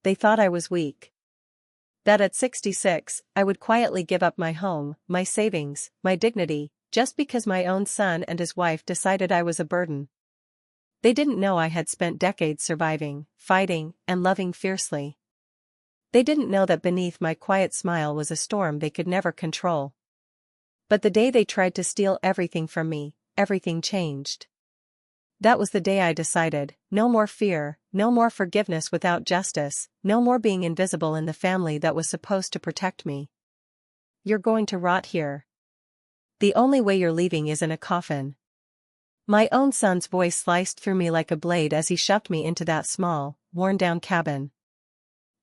they thought I was weak. That at 66, I would quietly give up my home, my savings, my dignity, just because my own son and his wife decided I was a burden. They didn't know I had spent decades surviving, fighting, and loving fiercely. They didn't know that beneath my quiet smile was a storm they could never control. But the day they tried to steal everything from me, everything changed. That was the day I decided, no more fear, no more forgiveness without justice, no more being invisible in the family that was supposed to protect me. You're going to rot here. The only way you're leaving is in a coffin. My own son's voice sliced through me like a blade as he shoved me into that small, worn-down cabin.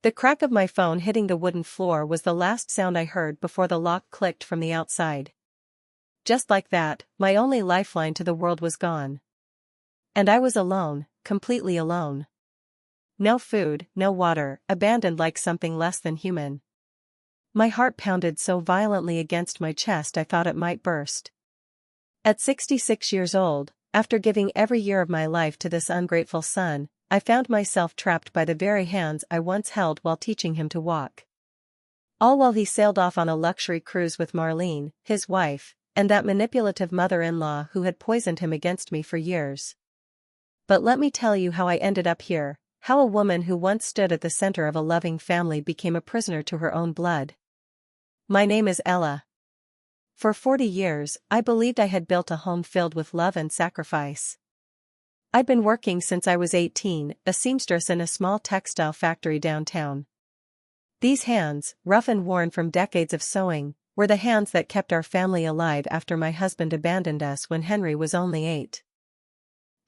The crack of my phone hitting the wooden floor was the last sound I heard before the lock clicked from the outside. Just like that, my only lifeline to the world was gone. And I was alone, completely alone. No food, no water, abandoned like something less than human. My heart pounded so violently against my chest I thought it might burst. At 66 years old, after giving every year of my life to this ungrateful son, I found myself trapped by the very hands I once held while teaching him to walk. All while he sailed off on a luxury cruise with Marlene, his wife, and that manipulative mother-in-law who had poisoned him against me for years. But let me tell you how I ended up here, how a woman who once stood at the center of a loving family became a prisoner to her own blood. My name is Ella. For 40 years, I believed I had built a home filled with love and sacrifice. I'd been working since I was 18, a seamstress in a small textile factory downtown. These hands, rough and worn from decades of sewing, were the hands that kept our family alive after my husband abandoned us when Henry was only 8.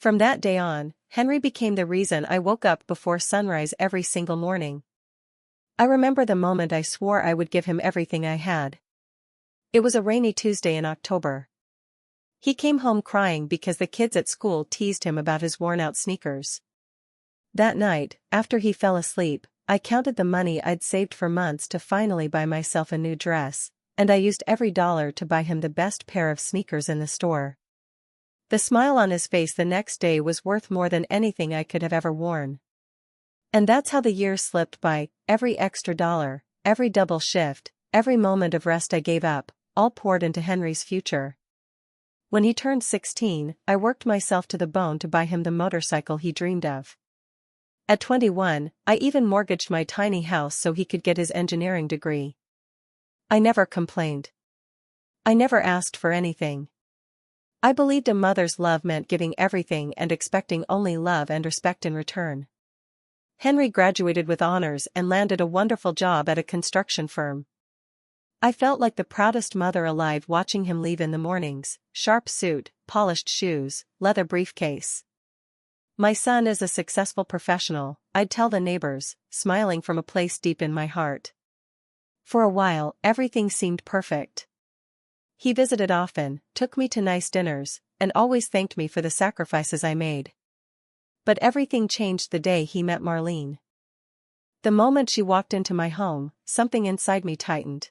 From that day on, Henry became the reason I woke up before sunrise every single morning. I remember the moment I swore I would give him everything I had. It was a rainy Tuesday in October. He came home crying because the kids at school teased him about his worn-out sneakers. That night, after he fell asleep, I counted the money I'd saved for months to finally buy myself a new dress, and I used every dollar to buy him the best pair of sneakers in the store. The smile on his face the next day was worth more than anything I could have ever worn. And that's how the years slipped by, every extra dollar, every double shift, every moment of rest I gave up, all poured into Henry's future. When he turned 16, I worked myself to the bone to buy him the motorcycle he dreamed of. At 21, I even mortgaged my tiny house so he could get his engineering degree. I never complained. I never asked for anything. I believed a mother's love meant giving everything and expecting only love and respect in return. Henry graduated with honors and landed a wonderful job at a construction firm. I felt like the proudest mother alive watching him leave in the mornings, sharp suit, polished shoes, leather briefcase. My son is a successful professional, I'd tell the neighbors, smiling from a place deep in my heart. For a while, everything seemed perfect. He visited often, took me to nice dinners, and always thanked me for the sacrifices I made. But everything changed the day he met Marlene. The moment she walked into my home, something inside me tightened.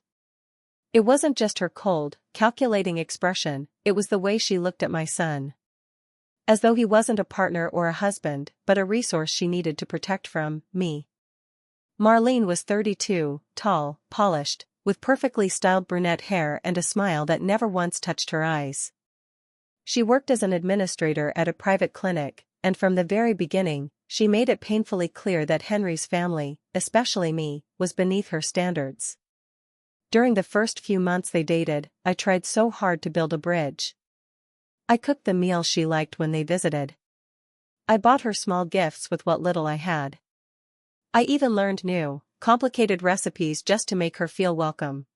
It wasn't just her cold, calculating expression, it was the way she looked at my son. As though he wasn't a partner or a husband, but a resource she needed to protect from me. Marlene was 32, tall, polished, with perfectly styled brunette hair and a smile that never once touched her eyes. She worked as an administrator at a private clinic, and from the very beginning, she made it painfully clear that Henry's family, especially me, was beneath her standards. During the first few months they dated, I tried so hard to build a bridge. I cooked the meals she liked when they visited. I bought her small gifts with what little I had. I even learned new, complicated recipes just to make her feel welcome.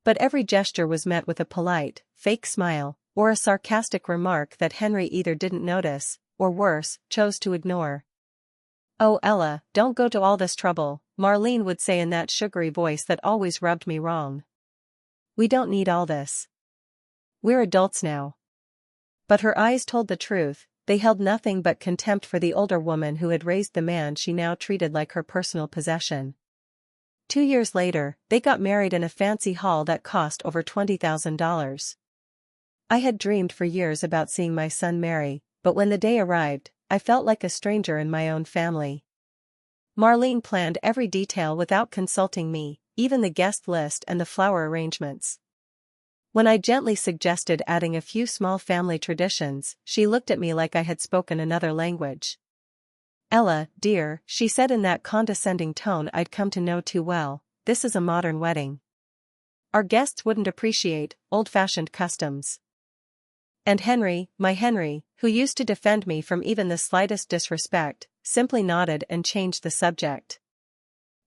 But every gesture was met with a polite, fake smile, or a sarcastic remark that Henry either didn't notice, or worse, chose to ignore. "Oh Ella, don't go to all this trouble," Marlene would say in that sugary voice that always rubbed me wrong. "We don't need all this. We're adults now." But her eyes told the truth, they held nothing but contempt for the older woman who had raised the man she now treated like her personal possession. 2 years later, they got married in a fancy hall that cost over $20,000. I had dreamed for years about seeing my son marry, but when the day arrived, I felt like a stranger in my own family. Marlene planned every detail without consulting me, even the guest list and the flower arrangements. When I gently suggested adding a few small family traditions, she looked at me like I had spoken another language. "Ella, dear," she said in that condescending tone I'd come to know too well, "this is a modern wedding. Our guests wouldn't appreciate old-fashioned customs." And Henry, my Henry, who used to defend me from even the slightest disrespect, simply nodded and changed the subject.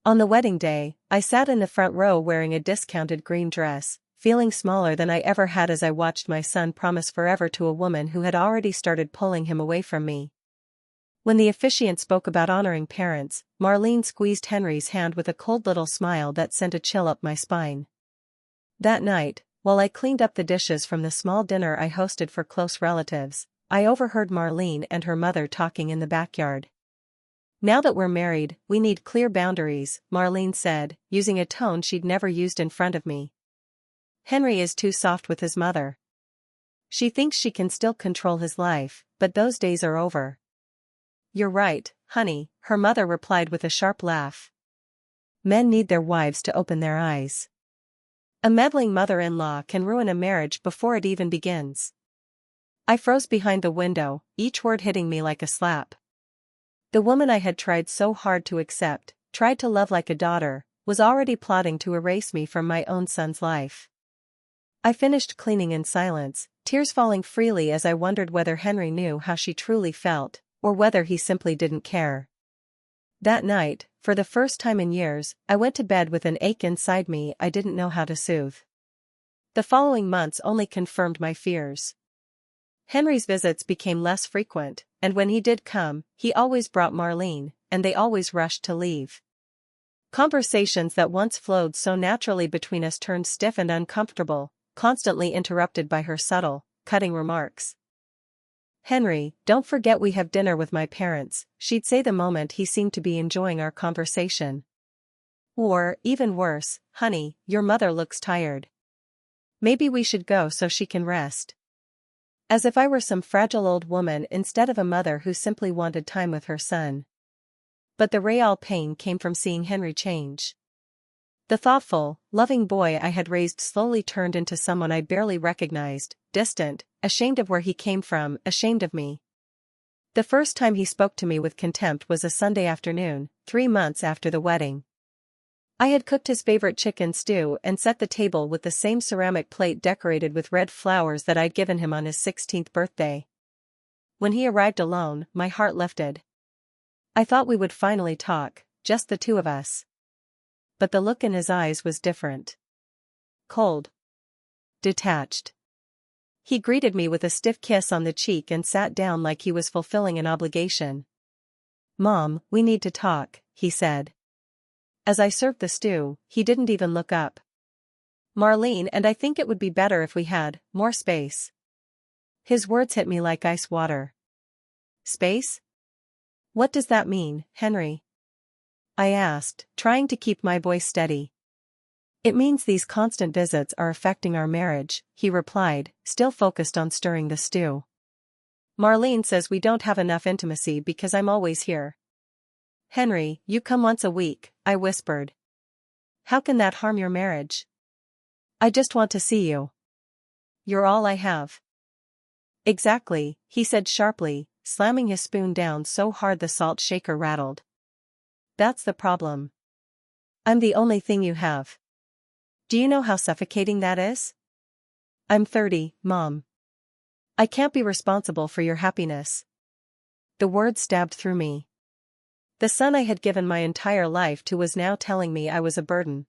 On the wedding day, I sat in the front row wearing a discounted green dress, feeling smaller than I ever had as I watched my son promise forever to a woman who had already started pulling him away from me. When the officiant spoke about honoring parents, Marlene squeezed Henry's hand with a cold little smile that sent a chill up my spine. That night, while I cleaned up the dishes from the small dinner I hosted for close relatives, I overheard Marlene and her mother talking in the backyard. "Now that we're married, we need clear boundaries," Marlene said, using a tone she'd never used in front of me. "Henry is too soft with his mother. She thinks she can still control his life, but those days are over." "You're right, honey," her mother replied with a sharp laugh. "Men need their wives to open their eyes. A meddling mother-in-law can ruin a marriage before it even begins." I froze behind the window, each word hitting me like a slap. The woman I had tried so hard to accept, tried to love like a daughter, was already plotting to erase me from my own son's life. I finished cleaning in silence, tears falling freely as I wondered whether Henry knew how she truly felt, or whether he simply didn't care. That night, for the first time in years, I went to bed with an ache inside me I didn't know how to soothe. The following months only confirmed my fears. Henry's visits became less frequent, and when he did come, he always brought Marlene, and they always rushed to leave. Conversations that once flowed so naturally between us turned stiff and uncomfortable, constantly interrupted by her subtle, cutting remarks. "Henry, don't forget we have dinner with my parents," she'd say the moment he seemed to be enjoying our conversation. Or, even worse, "Honey, your mother looks tired. Maybe we should go so she can rest." As if I were some fragile old woman instead of a mother who simply wanted time with her son. But the real pain came from seeing Henry change. The thoughtful, loving boy I had raised slowly turned into someone I barely recognized, distant, ashamed of where he came from, ashamed of me. The first time he spoke to me with contempt was a Sunday afternoon, 3 months after the wedding. I had cooked his favorite chicken stew and set the table with the same ceramic plate decorated with red flowers that I'd given him on his 16th birthday. When he arrived alone, my heart lifted. I thought we would finally talk, just the two of us. But the look in his eyes was different. Cold. Detached. He greeted me with a stiff kiss on the cheek and sat down like he was fulfilling an obligation. "Mom, we need to talk," he said. As I served the stew, he didn't even look up. "Marlene and I think it would be better if we had more space." His words hit me like ice water. "Space? What does that mean, Henry?" I asked, trying to keep my voice steady. "It means these constant visits are affecting our marriage," he replied, still focused on stirring the stew. "Marlene says we don't have enough intimacy because I'm always here." "Henry, you come once a week," I whispered. "How can that harm your marriage?" "I just want to see you. You're all I have." "Exactly," he said sharply, slamming his spoon down so hard the salt shaker rattled. "That's the problem. I'm the only thing you have. Do you know how suffocating that is? I'm 30, Mom. I can't be responsible for your happiness." The words stabbed through me. The son I had given my entire life to was now telling me I was a burden.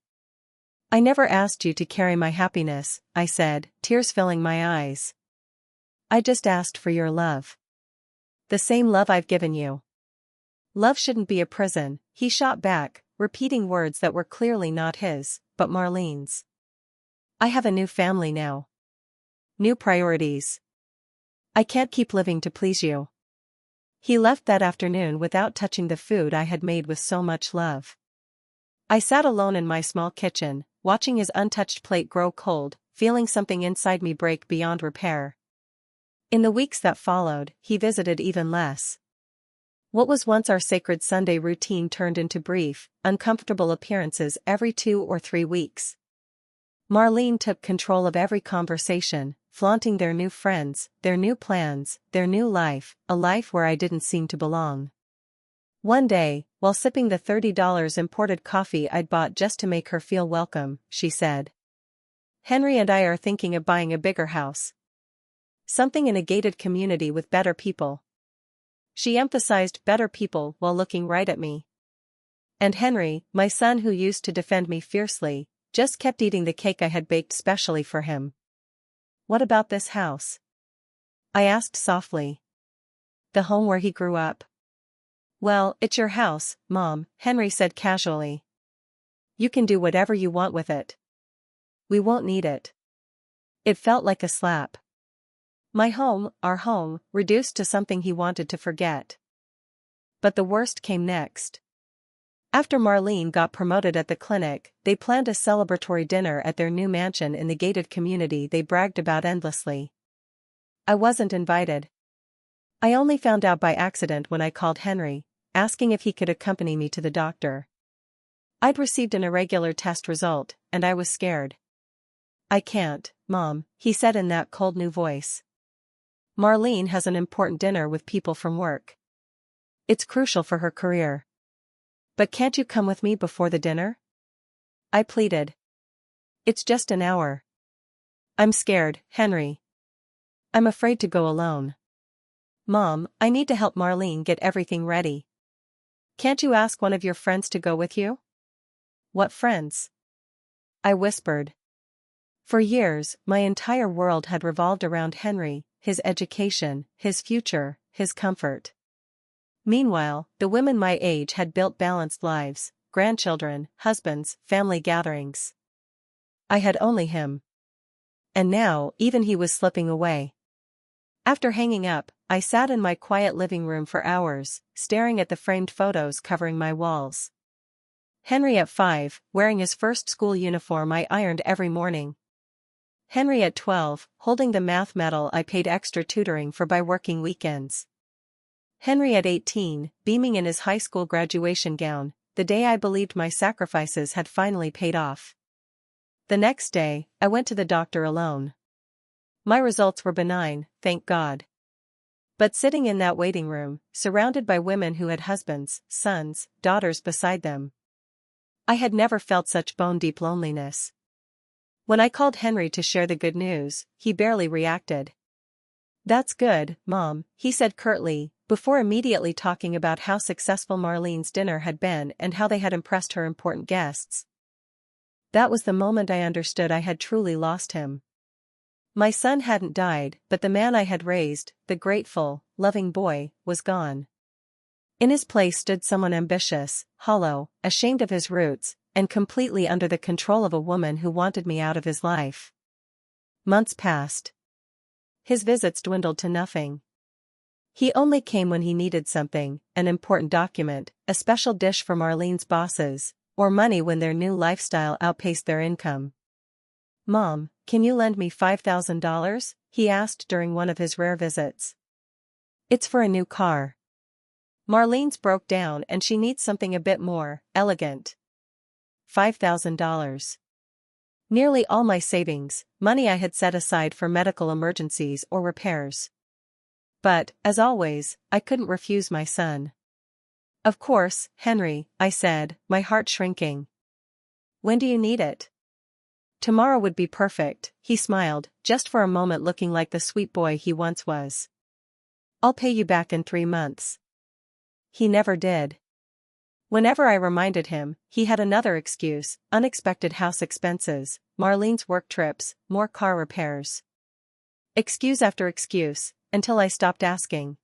"I never asked you to carry my happiness," I said, tears filling my eyes. "I just asked for your love. The same love I've given you." "Love shouldn't be a prison," he shot back, repeating words that were clearly not his, but Marlene's. "I have a new family now. New priorities. I can't keep living to please you." He left that afternoon without touching the food I had made with so much love. I sat alone in my small kitchen, watching his untouched plate grow cold, feeling something inside me break beyond repair. In the weeks that followed, he visited even less. What was once our sacred Sunday routine turned into brief, uncomfortable appearances every 2 or 3 weeks. Marlene took control of every conversation, flaunting their new friends, their new plans, their new life, a life where I didn't seem to belong. One day, while sipping the $30 imported coffee I'd bought just to make her feel welcome, she said, "Henry and I are thinking of buying a bigger house. Something in a gated community with better people." She emphasized better people while looking right at me. And Henry, my son who used to defend me fiercely, just kept eating the cake I had baked specially for him. "What about this house?" I asked softly. "The home where he grew up." "Well, it's your house, Mom," Henry said casually. "You can do whatever you want with it. We won't need it." It felt like a slap. My home, our home, reduced to something he wanted to forget. But the worst came next. After Marlene got promoted at the clinic, they planned a celebratory dinner at their new mansion in the gated community they bragged about endlessly. I wasn't invited. I only found out by accident when I called Henry, asking if he could accompany me to the doctor. I'd received an irregular test result, and I was scared. "I can't, Mom," he said in that cold new voice. "Marlene has an important dinner with people from work. It's crucial for her career." "But can't you come with me before the dinner?" I pleaded. "It's just an hour." "I'm scared, Henry. I'm afraid to go alone." "Mom, I need to help Marlene get everything ready. Can't you ask one of your friends to go with you?" "What friends?" I whispered. For years, my entire world had revolved around Henry, his education, his future, his comfort. Meanwhile, the women my age had built balanced lives, grandchildren, husbands, family gatherings. I had only him. And now, even he was slipping away. After hanging up, I sat in my quiet living room for hours, staring at the framed photos covering my walls. Henry at 5, wearing his first school uniform I ironed every morning. Henry at 12, holding the math medal I paid extra tutoring for by working weekends. Henry at 18, beaming in his high school graduation gown, the day I believed my sacrifices had finally paid off. The next day, I went to the doctor alone. My results were benign, thank God. But sitting in that waiting room, surrounded by women who had husbands, sons, daughters beside them, I had never felt such bone-deep loneliness. When I called Henry to share the good news, he barely reacted. "That's good, Mom," he said curtly, before immediately talking about how successful Marlene's dinner had been and how they had impressed her important guests. That was the moment I understood I had truly lost him. My son hadn't died, but the man I had raised, the grateful, loving boy, was gone. In his place stood someone ambitious, hollow, ashamed of his roots, and completely under the control of a woman who wanted me out of his life. Months passed. His visits dwindled to nothing. He only came when he needed something, an important document, a special dish for Marlene's bosses, or money when their new lifestyle outpaced their income. "Mom, can you lend me $5,000? He asked during one of his rare visits. "It's for a new car. Marlene's broke down and she needs something a bit more elegant." $5,000. Nearly all my savings, money I had set aside for medical emergencies or repairs. But, as always, I couldn't refuse my son. "Of course, Henry," I said, my heart shrinking. "When do you need it?" "Tomorrow would be perfect," he smiled, just for a moment looking like the sweet boy he once was. "I'll pay you back in 3 months." He never did. Whenever I reminded him, he had another excuse: unexpected house expenses, Marlene's work trips, more car repairs. Excuse after excuse, until I stopped asking.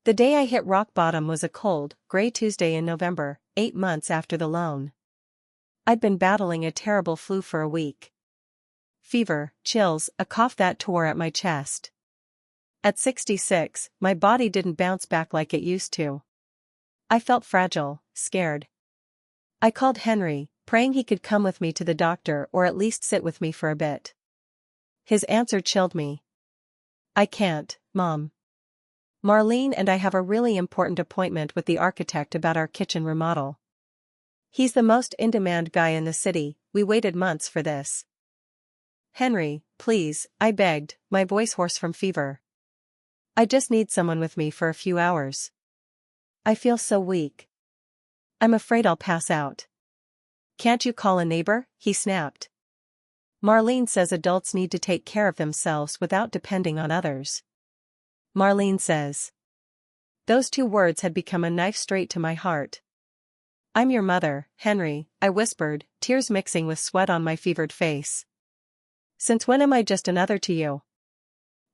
The day I hit rock bottom was a cold, gray Tuesday in November, 8 months after the loan. I'd been battling a terrible flu for a week. Fever, chills, a cough that tore at my chest. At 66, my body didn't bounce back like it used to. I felt fragile, scared. I called Henry, praying he could come with me to the doctor or at least sit with me for a bit. His answer chilled me. "I can't, Mom. Marlene and I have a really important appointment with the architect about our kitchen remodel. He's the most in-demand guy in the city. We waited months for this. Henry, please, I begged, my voice hoarse from fever. I just need someone with me for a few hours. I feel so weak. I'm afraid I'll pass out. Can't you call a neighbor? He snapped. Marlene says adults need to take care of themselves without depending on others. Marlene says. Those two words had become a knife straight to my heart. I'm your mother, Henry, I whispered, tears mixing with sweat on my fevered face. Since when am I just another to you?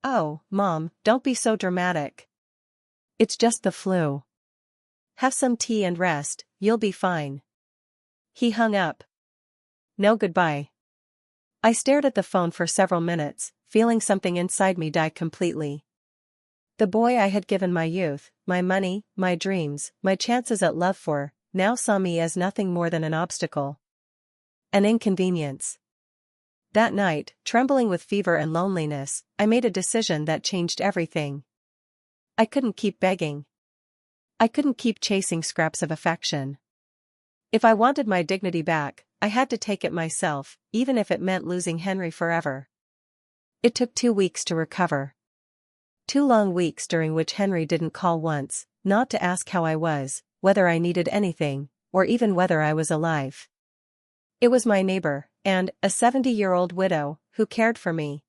Oh, Mom, don't be so dramatic. It's just the flu. Have some tea and rest, you'll be fine. He hung up. No goodbye. I stared at the phone for several minutes, feeling something inside me die completely. The boy I had given my youth, my money, my dreams, my chances at love for, now saw me as nothing more than an obstacle. An inconvenience. That night, trembling with fever and loneliness, I made a decision that changed everything. I couldn't keep begging. I couldn't keep chasing scraps of affection. If I wanted my dignity back, I had to take it myself, even if it meant losing Henry forever. It took 2 weeks to recover. 2 long weeks during which Henry didn't call once, not to ask how I was, whether I needed anything, or even whether I was alive. It was my neighbor, and a 70-year-old widow, who cared for me.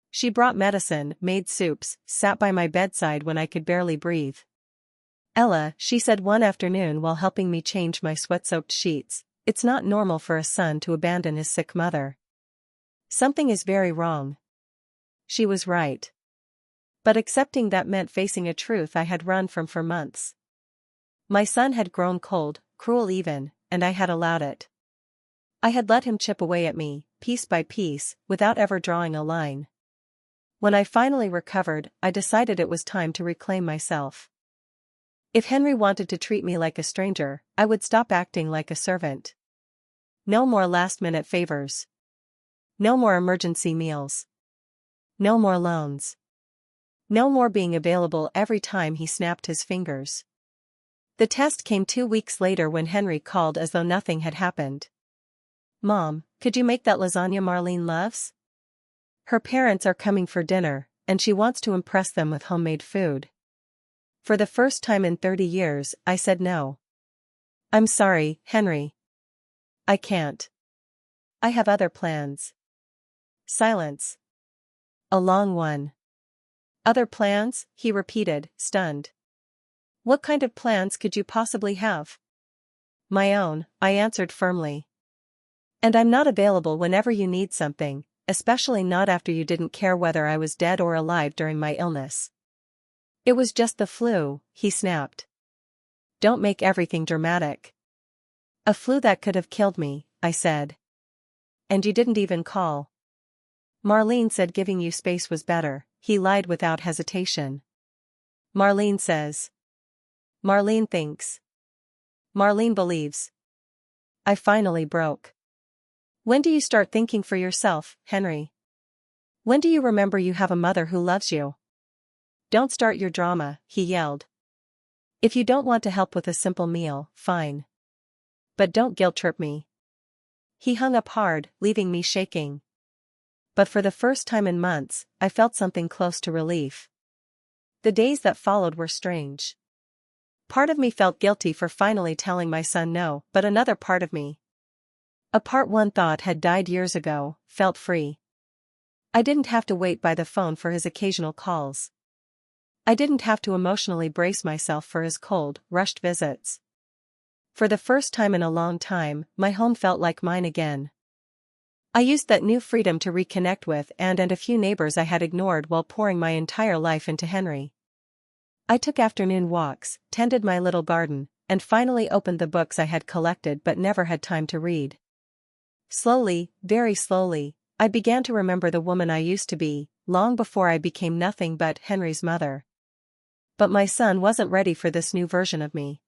She brought medicine, made soups, sat by my bedside when I could barely breathe. Ella, she said one afternoon while helping me change my sweat-soaked sheets, it's not normal for a son to abandon his sick mother. Something is very wrong. She was right. But accepting that meant facing a truth I had run from for months. My son had grown cold, cruel even, and I had allowed it. I had let him chip away at me, piece by piece, without ever drawing a line. When I finally recovered, I decided it was time to reclaim myself. If Henry wanted to treat me like a stranger, I would stop acting like a servant. No more last-minute favors. No more emergency meals. No more loans. No more being available every time he snapped his fingers. The test came 2 weeks later when Henry called as though nothing had happened. Mom, could you make that lasagna Marlene loves? Her parents are coming for dinner, and she wants to impress them with homemade food. For the first time in 30 years, I said no. I'm sorry, Henry. I can't. I have other plans. Silence. A long one. Other plans? He repeated, stunned. What kind of plans could you possibly have? My own, I answered firmly. And I'm not available whenever you need something, especially not after you didn't care whether I was dead or alive during my illness. It was just the flu, he snapped. Don't make everything dramatic. A flu that could have killed me, I said. And you didn't even call. Marlene said giving you space was better, he lied without hesitation. Marlene says. Marlene thinks. Marlene believes. I finally broke. When do you start thinking for yourself, Henry? When do you remember you have a mother who loves you? Don't start your drama, he yelled. If you don't want to help with a simple meal, fine. But don't guilt-trip me. He hung up hard, leaving me shaking. But for the first time in months, I felt something close to relief. The days that followed were strange. Part of me felt guilty for finally telling my son no, but another part of me, a part one thought had died years ago, felt free. I didn't have to wait by the phone for his occasional calls. I didn't have to emotionally brace myself for his cold, rushed visits. For the first time in a long time, my home felt like mine again. I used that new freedom to reconnect with and a few neighbors I had ignored while pouring my entire life into Henry. I took afternoon walks, tended my little garden, and finally opened the books I had collected but never had time to read. Slowly, very slowly, I began to remember the woman I used to be, long before I became nothing but Henry's mother. But my son wasn't ready for this new version of me.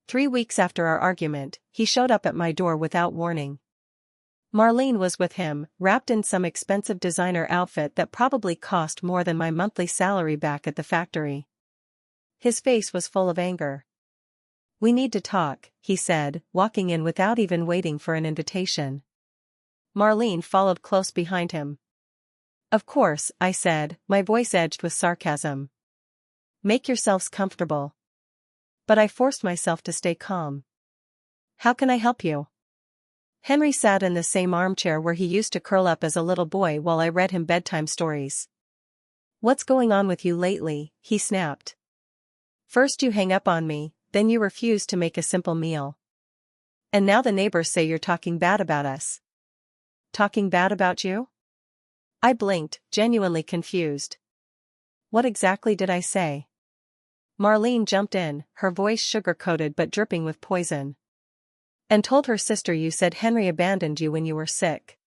3 weeks after our argument, he showed up at my door without warning. Marlene was with him, wrapped in some expensive designer outfit that probably cost more than my monthly salary back at the factory. His face was full of anger. "We need to talk," he said, walking in without even waiting for an invitation. Marlene followed close behind him. "Of course," I said, my voice edged with sarcasm. "Make yourselves comfortable." But I forced myself to stay calm. "How can I help you?" Henry sat in the same armchair where he used to curl up as a little boy while I read him bedtime stories. "What's going on with you lately?" he snapped. "First you hang up on me, then you refuse to make a simple meal. And now the neighbors say you're talking bad about us." "Talking bad about you?" I blinked, genuinely confused. "What exactly did I say?" Marlene jumped in, her voice sugar-coated but dripping with poison. "And told her sister you said Henry abandoned you when you were sick.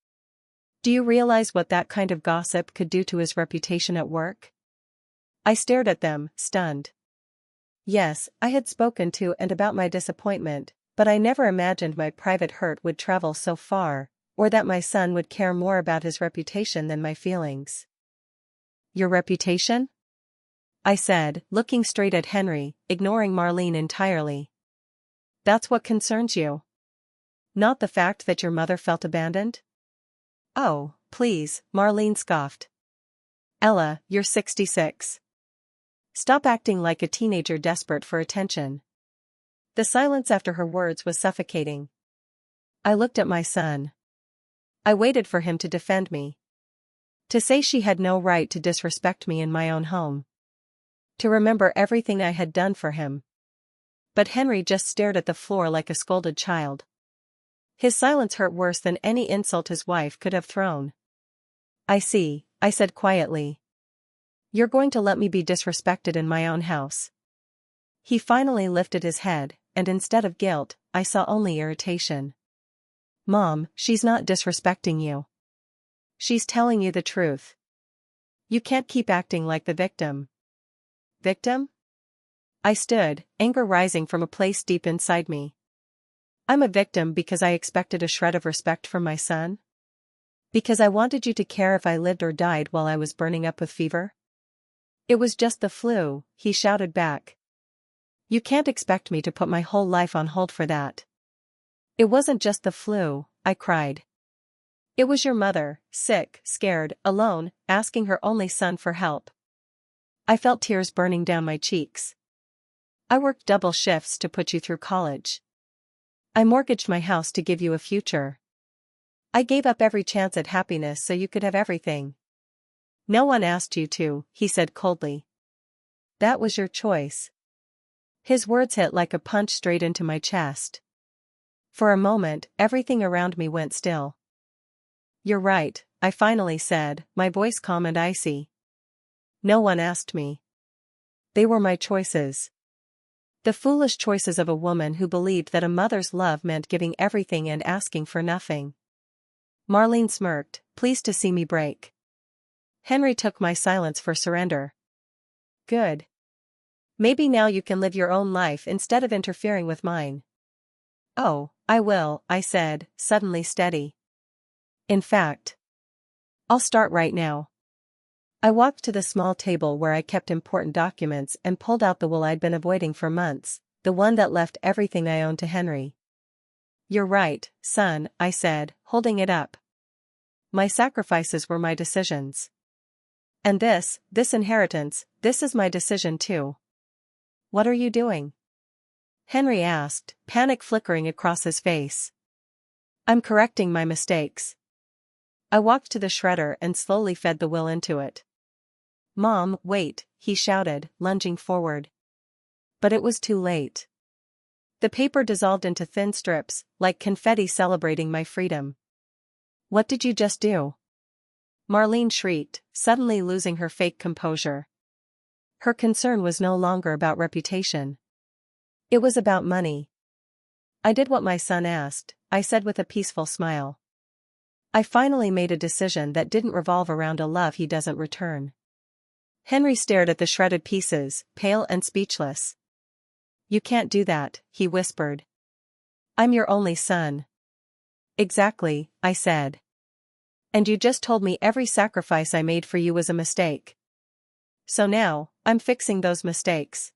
Do you realize what that kind of gossip could do to his reputation at work?" I stared at them, stunned. Yes, I had spoken to and about my disappointment, but I never imagined my private hurt would travel so far, or that my son would care more about his reputation than my feelings. "Your reputation?" I said, looking straight at Henry, ignoring Marlene entirely. "That's what concerns you? Not the fact that your mother felt abandoned?" "Oh, please," Marlene scoffed. "Ella, you're 66. Stop acting like a teenager desperate for attention." The silence after her words was suffocating. I looked at my son. I waited for him to defend me. To say she had no right to disrespect me in my own home. To remember everything I had done for him. But Henry just stared at the floor like a scolded child. His silence hurt worse than any insult his wife could have thrown. "I see," I said quietly. "You're going to let me be disrespected in my own house." He finally lifted his head, and instead of guilt, I saw only irritation. "Mom, she's not disrespecting you. She's telling you the truth. You can't keep acting like the victim." "Victim?" I stood, anger rising from a place deep inside me. "I'm a victim because I expected a shred of respect from my son? Because I wanted you to care if I lived or died while I was burning up with fever?" "It was just the flu," he shouted back. "You can't expect me to put my whole life on hold for that." "It wasn't just the flu," I cried. "It was your mother, sick, scared, alone, asking her only son for help." I felt tears burning down my cheeks. "I worked double shifts to put you through college. I mortgaged my house to give you a future. I gave up every chance at happiness so you could have everything." "No one asked you to," he said coldly. "That was your choice." His words hit like a punch straight into my chest. For a moment, everything around me went still. "You're right," I finally said, my voice calm and icy. "No one asked me. They were my choices. The foolish choices of a woman who believed that a mother's love meant giving everything and asking for nothing." Marlene smirked, pleased to see me break. Henry took my silence for surrender. "Good. Maybe now you can live your own life instead of interfering with mine." "Oh, I will," I said, suddenly steady. "In fact, I'll start right now." I walked to the small table where I kept important documents and pulled out the will I'd been avoiding for months, the one that left everything I owned to Henry. "You're right, son," I said, holding it up. "My sacrifices were my decisions. And this inheritance, this is my decision too." "What are you doing?" Henry asked, panic flickering across his face. "I'm correcting my mistakes." I walked to the shredder and slowly fed the will into it. "Mom, wait," he shouted, lunging forward. But it was too late. The paper dissolved into thin strips, like confetti celebrating my freedom. "What did you just do?" Marlene shrieked, suddenly losing her fake composure. Her concern was no longer about reputation. It was about money. "I did what my son asked," I said with a peaceful smile. "I finally made a decision that didn't revolve around a love he doesn't return." Henry stared at the shredded pieces, pale and speechless. "You can't do that," he whispered. "I'm your only son." "Exactly," I said. "And you just told me every sacrifice I made for you was a mistake. So now, I'm fixing those mistakes."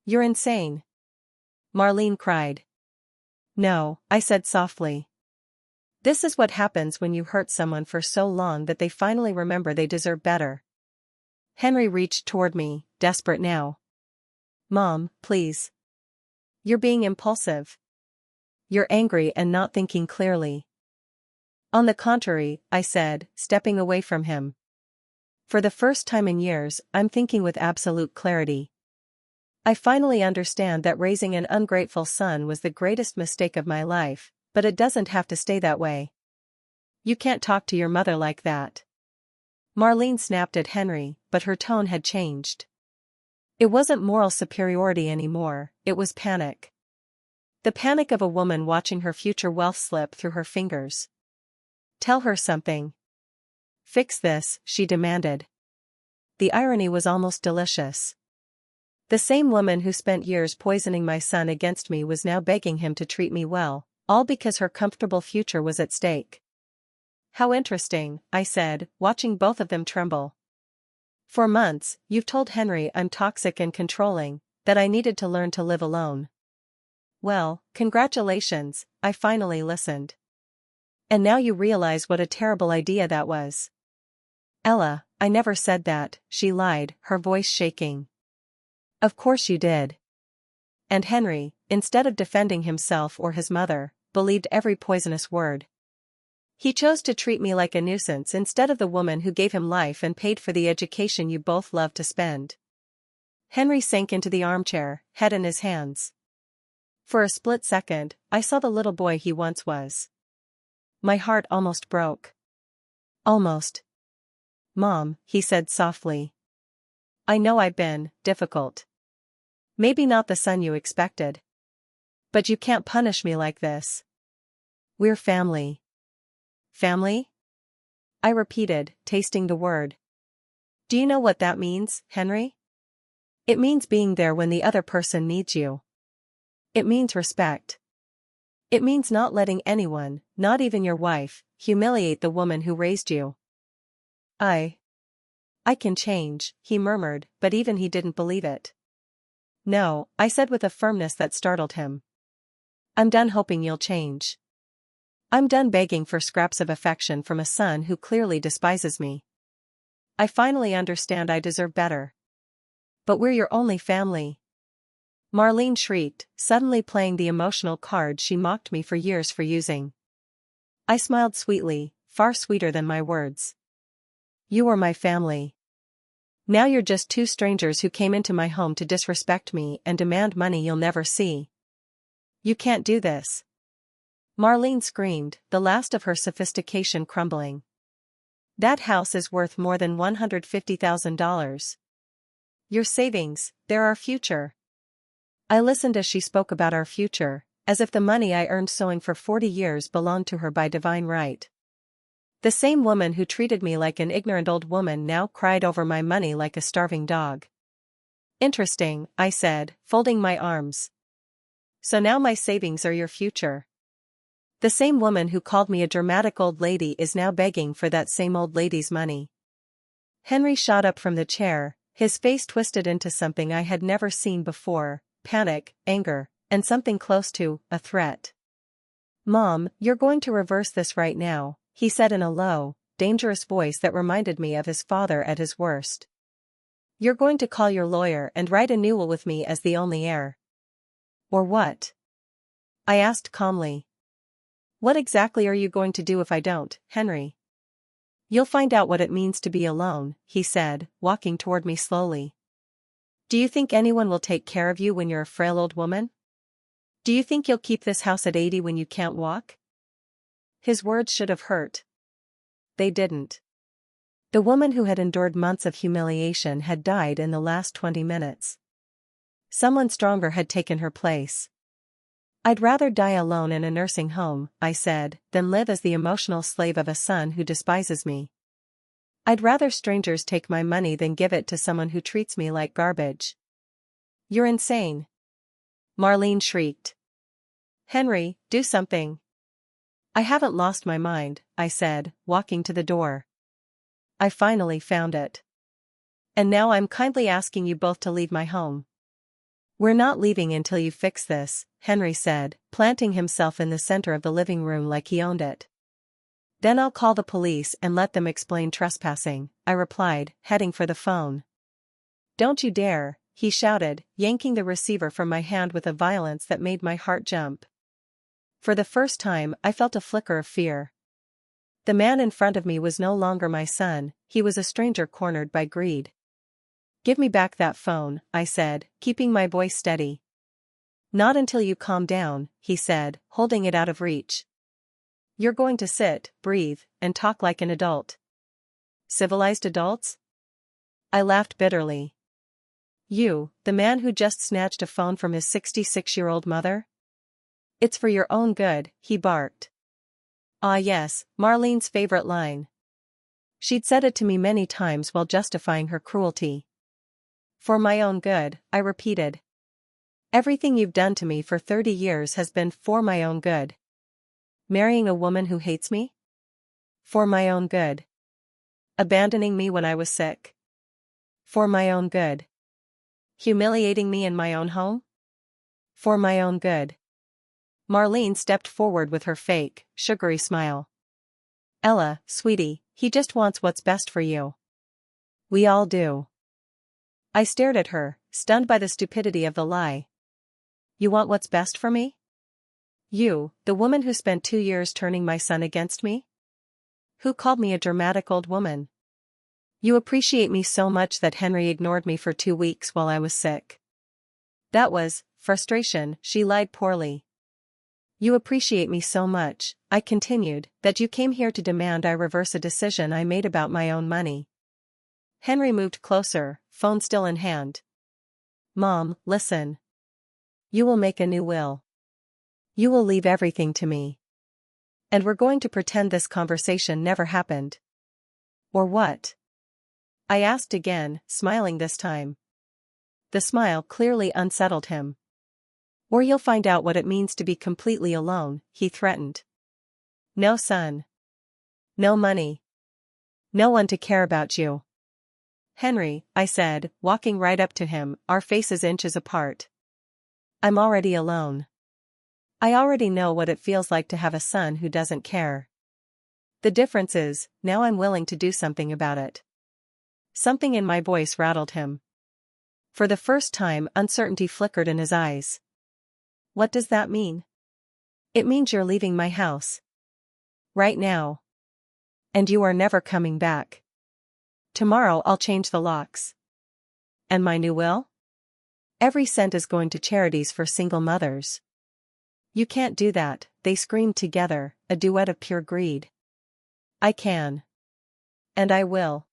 You're insane. Marlene cried. No, I said softly. This is what happens when you hurt someone for so long that they finally remember they deserve better. Henry reached toward me, desperate now. Mom, please. You're being impulsive. You're angry and not thinking clearly. On the contrary, I said, stepping away from him. For the first time in years, I'm thinking with absolute clarity. I finally understand that raising an ungrateful son was the greatest mistake of my life, but it doesn't have to stay that way. You can't talk to your mother like that. Marlene snapped at Henry, but her tone had changed. It wasn't moral superiority anymore, it was panic. The panic of a woman watching her future wealth slip through her fingers. Tell her something. Fix this, she demanded. The irony was almost delicious. The same woman who spent years poisoning my son against me was now begging him to treat me well, all because her comfortable future was at stake. How interesting, I said, watching both of them tremble. For months, you've told Henry I'm toxic and controlling, that I needed to learn to live alone. Well, congratulations, I finally listened. And now you realize what a terrible idea that was. Ella, I never said that, she lied, her voice shaking. Of course you did. And Henry, instead of defending himself or his mother, believed every poisonous word. He chose to treat me like a nuisance instead of the woman who gave him life and paid for the education you both love to spend. Henry sank into the armchair, head in his hands. For a split second, I saw the little boy he once was. My heart almost broke. Almost. Mom, he said softly. I know I've been difficult. Maybe not the son you expected. But you can't punish me like this. We're family. Family? I repeated, tasting the word. Do you know what that means, Henry? It means being there when the other person needs you. It means respect. It means not letting anyone, not even your wife, humiliate the woman who raised you. I can change, he murmured, but even he didn't believe it. No, I said with a firmness that startled him. I'm done hoping you'll change. I'm done begging for scraps of affection from a son who clearly despises me. I finally understand I deserve better. But we're your only family. Marlene shrieked, suddenly playing the emotional card she mocked me for years for using. I smiled sweetly, far sweeter than my words. You are my family. Now you're just two strangers who came into my home to disrespect me and demand money you'll never see. You can't do this. Marlene screamed, the last of her sophistication crumbling. That house is worth more than $150,000. Your savings, they're our future. I listened as she spoke about our future, as if the money I earned sewing for 40 years belonged to her by divine right. The same woman who treated me like an ignorant old woman now cried over my money like a starving dog. Interesting, I said, folding my arms. So now my savings are your future. The same woman who called me a dramatic old lady is now begging for that same old lady's money. Henry shot up from the chair, his face twisted into something I had never seen before. Panic, anger, and something close to a threat. Mom, you're going to reverse this right now, he said in a low, dangerous voice that reminded me of his father at his worst. You're going to call your lawyer and write a new will with me as the only heir. Or what? I asked calmly. What exactly are you going to do if I don't, Henry? You'll find out what it means to be alone, he said, walking toward me slowly. Do you think anyone will take care of you when you're a frail old woman? Do you think you'll keep this house at 80 when you can't walk? His words should have hurt. They didn't. The woman who had endured months of humiliation had died in the last 20 minutes. Someone stronger had taken her place. I'd rather die alone in a nursing home, I said, than live as the emotional slave of a son who despises me. I'd rather strangers take my money than give it to someone who treats me like garbage. You're insane. Marlene shrieked. Henry, do something. I haven't lost my mind, I said, walking to the door. I finally found it. And now I'm kindly asking you both to leave my home. We're not leaving until you fix this, Henry said, planting himself in the center of the living room like he owned it. Then I'll call the police and let them explain trespassing, I replied, heading for the phone. Don't you dare, he shouted, yanking the receiver from my hand with a violence that made my heart jump. For the first time, I felt a flicker of fear. The man in front of me was no longer my son, he was a stranger cornered by greed. Give me back that phone, I said, keeping my voice steady. Not until you calm down, he said, holding it out of reach. You're going to sit, breathe, and talk like an adult. Civilized adults? I laughed bitterly. You, the man who just snatched a phone from his 66-year-old mother? It's for your own good, he barked. Ah yes, Marlene's favorite line. She'd said it to me many times while justifying her cruelty. For my own good, I repeated. Everything you've done to me for 30 years has been for my own good. Marrying a woman who hates me? For my own good. Abandoning me when I was sick? For my own good. Humiliating me in my own home? For my own good. Marlene stepped forward with her fake, sugary smile. Ella, sweetie, he just wants what's best for you. We all do. I stared at her, stunned by the stupidity of the lie. You want what's best for me? You, the woman who spent 2 years turning my son against me? Who called me a dramatic old woman? You appreciate me so much that Henry ignored me for 2 weeks while I was sick. That was frustration, she lied poorly. You appreciate me so much, I continued, that you came here to demand I reverse a decision I made about my own money. Henry moved closer, phone still in hand. Mom, listen. You will make a new will. You will leave everything to me. And we're going to pretend this conversation never happened. Or what? I asked again, smiling this time. The smile clearly unsettled him. Or you'll find out what it means to be completely alone, he threatened. No son. No money. No one to care about you. Henry, I said, walking right up to him, our faces inches apart. I'm already alone. I already know what it feels like to have a son who doesn't care. The difference is, now I'm willing to do something about it. Something in my voice rattled him. For the first time, uncertainty flickered in his eyes. What does that mean? It means you're leaving my house. Right now. And you are never coming back. Tomorrow I'll change the locks. And my new will? Every cent is going to charities for single mothers. You can't do that, they screamed together, a duet of pure greed. I can. And I will.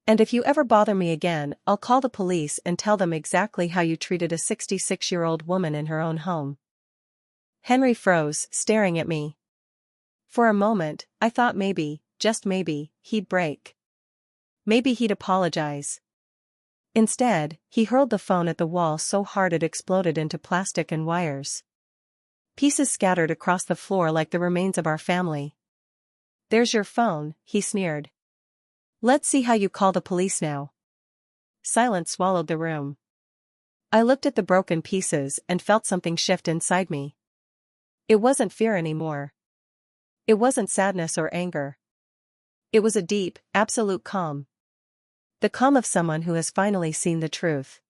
And if you ever bother me again, I'll call the police and tell them exactly how you treated a 66-year-old woman in her own home. Henry froze, staring at me. For a moment, I thought maybe, just maybe, he'd break. Maybe he'd apologize. Instead, he hurled the phone at the wall so hard it exploded into plastic and wires. Pieces scattered across the floor like the remains of our family. There's your phone, he sneered. Let's see how you call the police now. Silence swallowed the room. I looked at the broken pieces and felt something shift inside me. It wasn't fear anymore. It wasn't sadness or anger. It was a deep, absolute calm. The calm of someone who has finally seen the truth.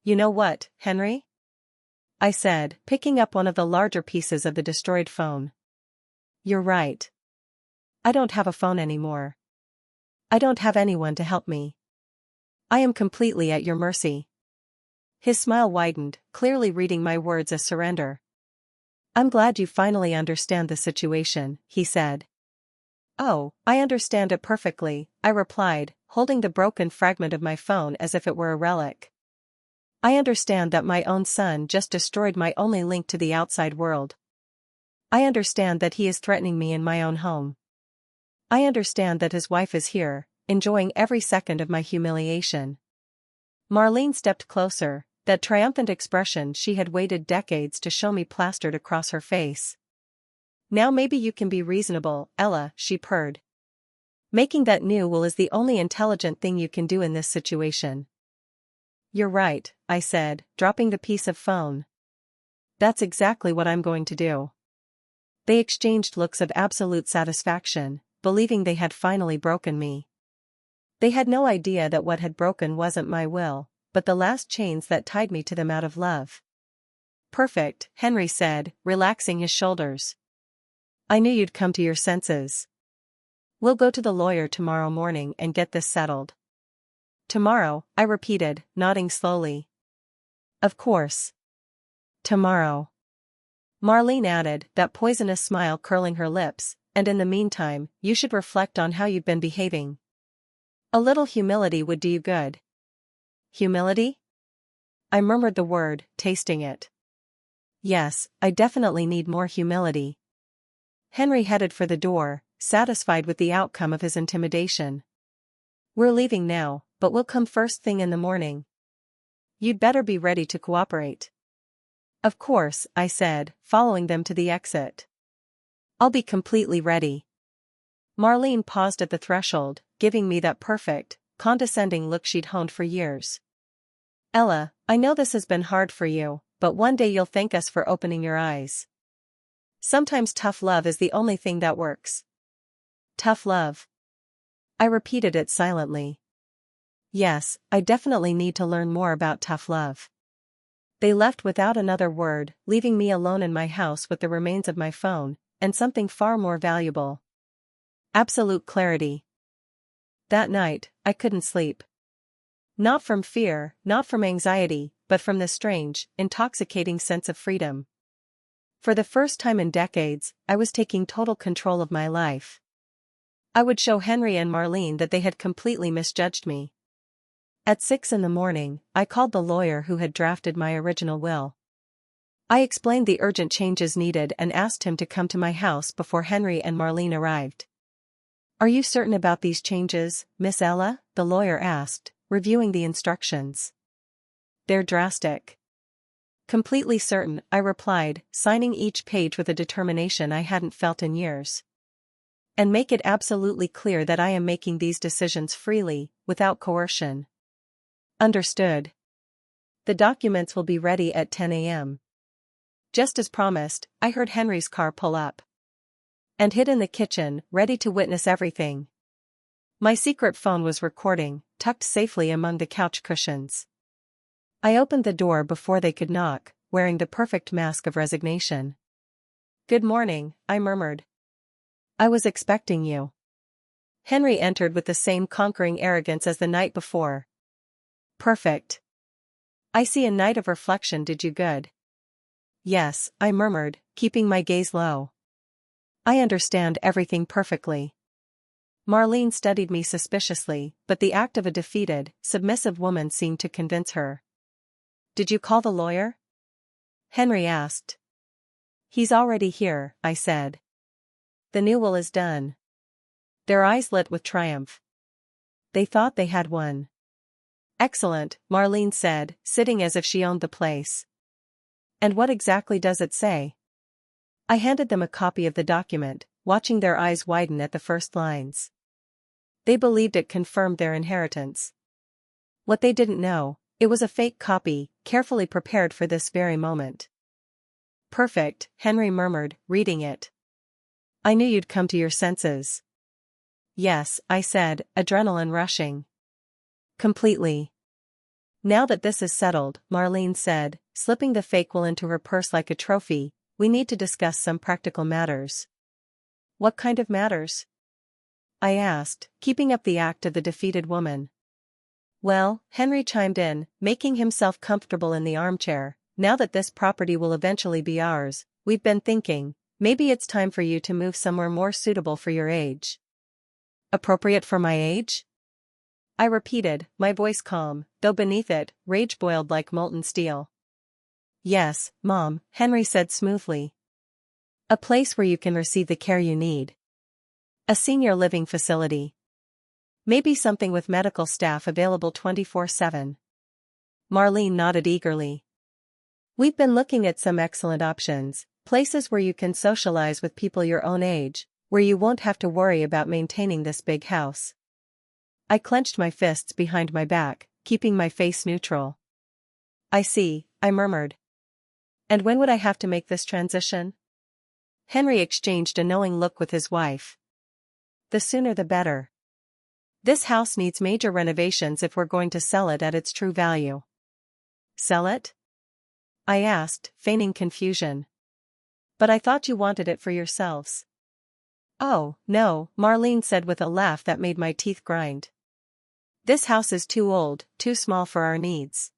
You know what, Henry? I said, picking up one of the larger pieces of the destroyed phone. You're right. I don't have a phone anymore. I don't have anyone to help me. I am completely at your mercy. His smile widened, clearly reading my words as surrender. I'm glad you finally understand the situation, he said. Oh, I understand it perfectly, I replied, holding the broken fragment of my phone as if it were a relic. I understand that my own son just destroyed my only link to the outside world. I understand that he is threatening me in my own home. I understand that his wife is here, enjoying every second of my humiliation. Marlene stepped closer, that triumphant expression she had waited decades to show me plastered across her face. Now maybe you can be reasonable, Ella, she purred. Making that new will is the only intelligent thing you can do in this situation. You're right, I said, dropping the piece of phone. That's exactly what I'm going to do. They exchanged looks of absolute satisfaction, believing they had finally broken me. They had no idea that what had broken wasn't my will, but the last chains that tied me to them out of love. Perfect, Henry said, relaxing his shoulders. I knew you'd come to your senses. We'll go to the lawyer tomorrow morning and get this settled. Tomorrow, I repeated, nodding slowly. Of course. Tomorrow. Marlene added, that poisonous smile curling her lips, and in the meantime, you should reflect on how you've been behaving. A little humility would do you good. Humility? I murmured the word, tasting it. Yes, I definitely need more humility. Henry headed for the door, satisfied with the outcome of his intimidation. We're leaving now, but we'll come first thing in the morning. You'd better be ready to cooperate. Of course, I said, following them to the exit. I'll be completely ready. Marlene paused at the threshold, giving me that perfect, condescending look she'd honed for years. Ella, I know this has been hard for you, but one day you'll thank us for opening your eyes. Sometimes tough love is the only thing that works. Tough love. I repeated it silently. Yes, I definitely need to learn more about tough love. They left without another word, leaving me alone in my house with the remains of my phone, and something far more valuable. Absolute clarity. That night, I couldn't sleep. Not from fear, not from anxiety, but from the strange, intoxicating sense of freedom. For the first time in decades, I was taking total control of my life. I would show Henry and Marlene that they had completely misjudged me. At 6 a.m, I called the lawyer who had drafted my original will. I explained the urgent changes needed and asked him to come to my house before Henry and Marlene arrived. Are you certain about these changes, Miss Ella? The lawyer asked, reviewing the instructions. They're drastic. Completely certain, I replied, signing each page with a determination I hadn't felt in years. And make it absolutely clear that I am making these decisions freely, without coercion. Understood. The documents will be ready at 10 a.m. Just as promised, I heard Henry's car pull up. And hid in the kitchen, ready to witness everything. My secret phone was recording, tucked safely among the couch cushions. I opened the door before they could knock, wearing the perfect mask of resignation. Good morning, I murmured. I was expecting you. Henry entered with the same conquering arrogance as the night before. Perfect. I see a night of reflection did you good. Yes, I murmured, keeping my gaze low. I understand everything perfectly. Marlene studied me suspiciously, but the act of a defeated, submissive woman seemed to convince her. Did you call the lawyer? Henry asked. He's already here, I said. The new will is done. Their eyes lit with triumph. They thought they had won. Excellent, Marlene said, sitting as if she owned the place. And what exactly does it say? I handed them a copy of the document, watching their eyes widen at the first lines. They believed it confirmed their inheritance. What they didn't know, it was a fake copy, carefully prepared for this very moment. Perfect, Henry murmured, reading it. I knew you'd come to your senses. Yes, I said, adrenaline rushing. Completely. Now that this is settled, Marlene said, slipping the fake will into her purse like a trophy, we need to discuss some practical matters. What kind of matters? I asked, keeping up the act of the defeated woman. Well, Henry chimed in, making himself comfortable in the armchair, now that this property will eventually be ours, we've been thinking, maybe it's time for you to move somewhere more suitable for your age. Appropriate for my age? I repeated, my voice calm, though beneath it, rage boiled like molten steel. Yes, Mom, Henry said smoothly. A place where you can receive the care you need. A senior living facility. Maybe something with medical staff available 24/7. Marlene nodded eagerly. We've been looking at some excellent options, places where you can socialize with people your own age, where you won't have to worry about maintaining this big house. I clenched my fists behind my back, keeping my face neutral. I see, I murmured. And when would I have to make this transition? Henry exchanged a knowing look with his wife. The sooner the better. This house needs major renovations if we're going to sell it at its true value. Sell it? I asked, feigning confusion. But I thought you wanted it for yourselves. Oh, no, Marlene said with a laugh that made my teeth grind. This house is too old, too small for our needs.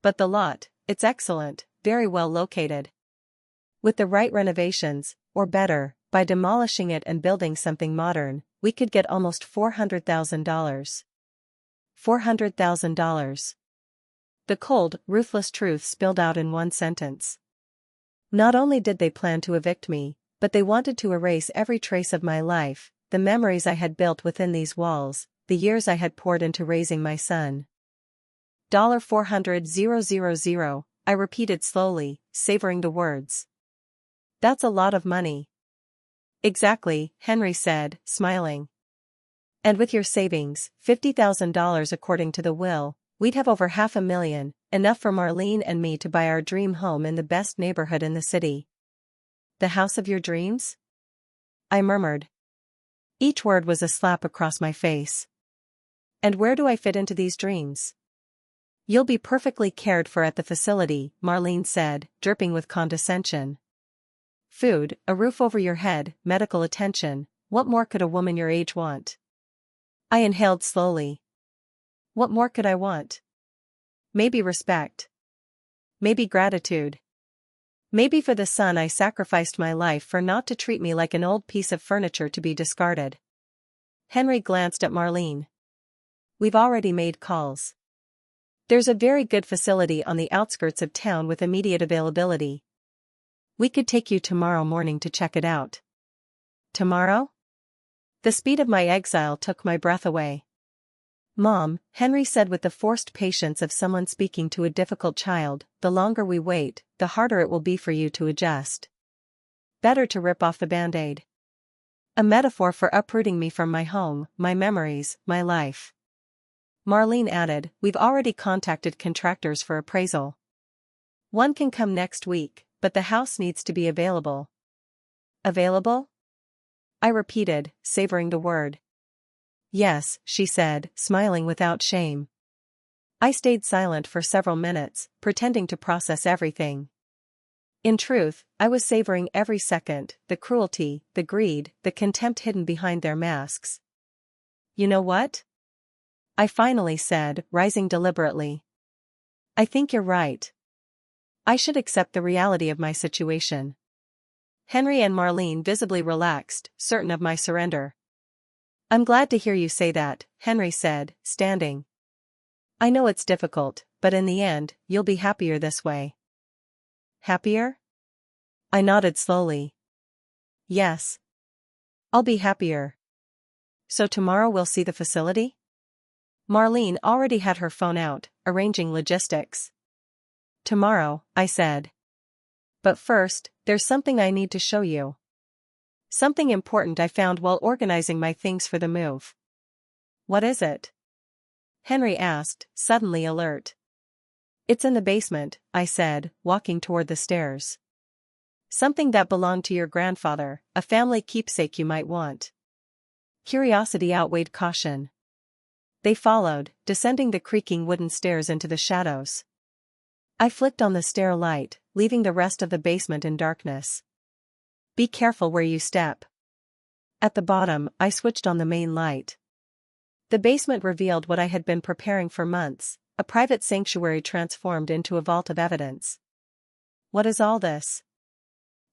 But the lot, it's excellent, very well located. With the right renovations, or better, by demolishing it and building something modern, we could get almost $400,000. $400,000. The cold, ruthless truth spilled out in one sentence. Not only did they plan to evict me, but they wanted to erase every trace of my life, the memories I had built within these walls, the years I had poured into raising my son. $400,000, I repeated slowly, savoring the words. That's a lot of money. Exactly, Henry said, smiling. And with your savings, $50,000 according to the will, we'd have over $500,000, enough for Marlene and me to buy our dream home in the best neighborhood in the city. The house of your dreams? I murmured. Each word was a slap across my face. And where do I fit into these dreams? You'll be perfectly cared for at the facility, Marlene said, dripping with condescension. Food, a roof over your head, medical attention, what more could a woman your age want? I inhaled slowly. What more could I want? Maybe respect. Maybe gratitude. Maybe for the son I sacrificed my life for not to treat me like an old piece of furniture to be discarded. Henry glanced at Marlene. We've already made calls. There's a very good facility on the outskirts of town with immediate availability. We could take you tomorrow morning to check it out. Tomorrow? The speed of my exile took my breath away. Mom, Henry said with the forced patience of someone speaking to a difficult child, the longer we wait, the harder it will be for you to adjust. Better to rip off the Band-Aid. A metaphor for uprooting me from my home, my memories, my life. Marlene added, we've already contacted contractors for appraisal. One can come next week, but the house needs to be available. Available? I repeated, savoring the word. Yes, she said, smiling without shame. I stayed silent for several minutes, pretending to process everything. In truth, I was savoring every second, the cruelty, the greed, the contempt hidden behind their masks. You know what? I finally said, rising deliberately. I think you're right. I should accept the reality of my situation. Henry and Marlene visibly relaxed, certain of my surrender. I'm glad to hear you say that, Henry said, standing. I know it's difficult, but in the end, you'll be happier this way. Happier? I nodded slowly. Yes. I'll be happier. So tomorrow we'll see the facility? Marlene already had her phone out, arranging logistics. Tomorrow, I said. But first, there's something I need to show you. Something important I found while organizing my things for the move. What is it? Henry asked, suddenly alert. It's in the basement, I said, walking toward the stairs. Something that belonged to your grandfather, a family keepsake you might want. Curiosity outweighed caution. They followed, descending the creaking wooden stairs into the shadows. I flicked on the stair light, leaving the rest of the basement in darkness. Be careful where you step. At the bottom, I switched on the main light. The basement revealed what I had been preparing for months, a private sanctuary transformed into a vault of evidence. What is all this?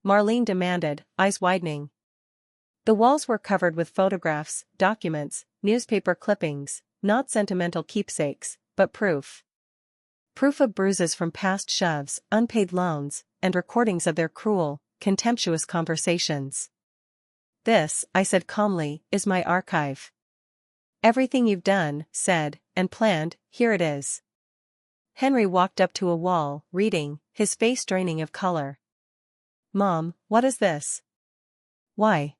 Marlene demanded, eyes widening. The walls were covered with photographs, documents, newspaper clippings, not sentimental keepsakes, but proof. Proof of bruises from past shoves, unpaid loans, and recordings of their cruel, contemptuous conversations. This, I said calmly, is my archive. Everything you've done, said, and planned, here it is. Henry walked up to a wall, reading, his face draining of color. Mom, what is this? Why?